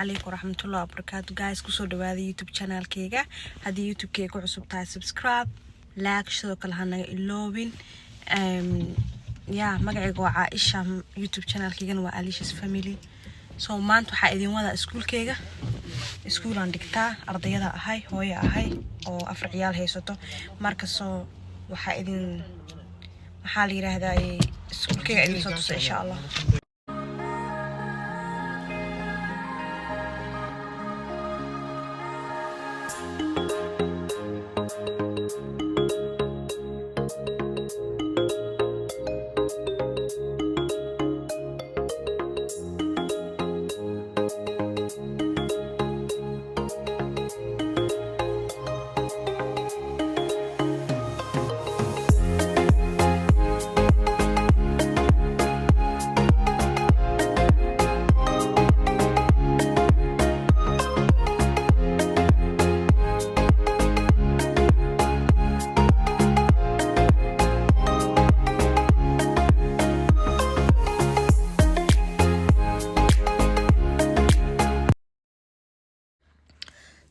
عليكم ورحمة الله وبركاته guys كسر دوادي يوتيوب channel كيجا هذه يوتيوب كيك وعصب تاع subscribe لايك شو كلها اللوبين يا مقعد وعائشة يوتيوب channel كيجا وعليش's family so ما أنتوا حقيقين وذا سكول كيجا سكول عندك تا أرضية ذا هاي هوي هاي أو أفرع عيال هي صوته مركز so وحقيقين محالي هذا سكول كيجا اللي صوته إن شاء الله.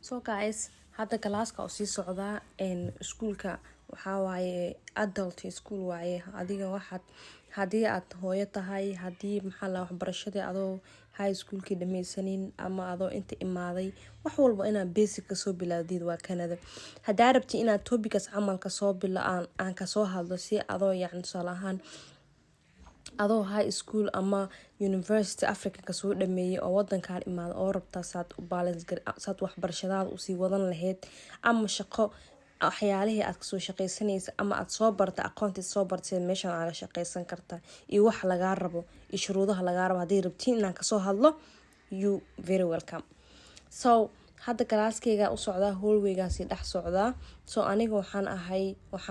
So guys, هذا كلاسك أو سي صعدة إن سكولك وحاوي adult school وعيه هذه واحد هذه هويتها هذه محل برشة أضو هاي سكول كده ميسنين أما أضو أنت إماضي وحول بأنا basic كسب بلاديد وكندا هدا ربتي إنا توبيكس عمل كسب بلا أن كسو هذا سي أضو يعني صلاحان adoo high school ama university Africa ka soo dhameeyay oo wadanka imaad oo rabta saad u balance saad waxbarashadaada u sii wadan lahayd ama shaqo waxyaalaha aad ka soo shaqeysanaysa ama aad soo barta aqoonti soo bartay meeshan aad shaqeysan karta iyo wax laga rabo iyo shuruudaha laga rabo hadii rabtiin inaan ka soo hadlo you very welcome. So hadda kalaaskeyga u socdaa hallwaygaasi dhex socdaa so aniga waxaan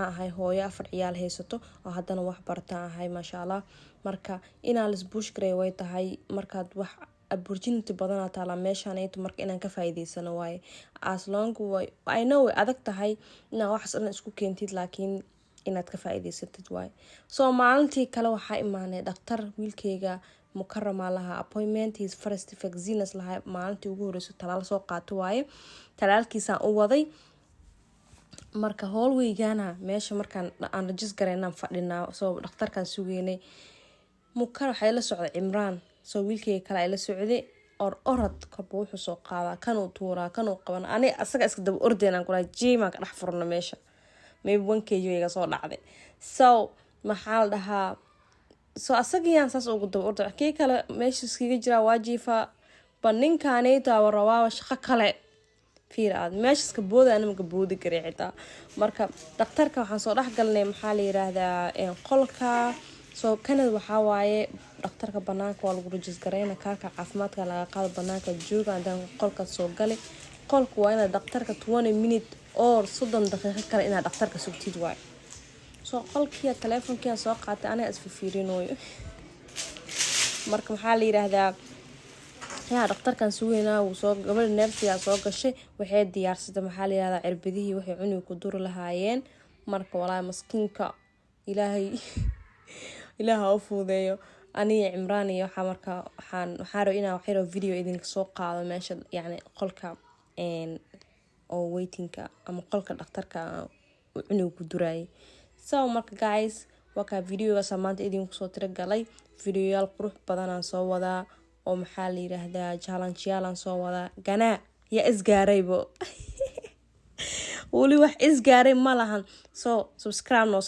ahay hooyo afar ciyaal haysato oo haddana wax bartaan ahay masha Allah marka inaan lis bush garay way tahay markaad wax opportunity badan aad taala meeshaan ay marka inaan ka faa'iideysano way as long I know adag tahay inaan wax isku keentid laakiin inaad ka faa'iideysatid way so maalintii kale waxa imaanay dhaqtar wiilkeyga mukarrama laha appointment his first vaccine laha maalintii ugu horeyso talaal soo qaato waaye talaalkiisa u waday marka hallwaygana meesha markaan aan register gareynaa fadhinaa soo dhaqtarkan sugeynay mukar waxay la socday Imraan soo wiilkeyga kale ay la socday orod korba wuxuu soo qaadaa kan uu tuuraa kan uu qaban ani asaga iska daba ordeenan kula jeema ka dhex furno meesha maybe 1kg iga soo dhacday so maxaa la dhahaa so asagiyaan saas ugu daba ordo kee kale meesha iskaga jira waajifa baninkaanayta warawaa shaqo kale fiiraad meesha iska booda anama ka boodi karay xitaa marka dhaqtarka waxaan soo dhex galnay maxaa la yiraahdaa qolka so kanad waxa waaye dhaqtarka banaanka waa lagu register gareeyna kaarka caafimaadka laga qaado banaanka jooga adan qolka soo galay qolku waa ina dhaqtarka 20 minute or 30 daqiiqo kale ina dhaqtarka sugtid waay so qolkiya telefonkiya soo qaatay aniga isfiirinayo marka maxaa la yiraahdaa yaa dhaqtarkan suugeynaa uu soo gabadh neersiga soo gashay waxay diyaarsatay maxaa la yiraahdaa cirbadihii waxay cunug ku dur lahaayeen marka walaa maskiinka ilaaha u fuudeeyo aniga Imraan iyo waxa marka waxaan rabo inaan wax yar video idinka soo qaado meesha yani qolka oo waitingka ama qolka dhaqtarka cunug ku duray so marka guys waka videoga samaanta idinku soo tira galay videoyaal qurux badan aan soo wadaa oo maxaa la yiraahdaa challenge aan soo wadaa gana ya isgaaraybo wali wax isgaaray ma lahan so subscribe no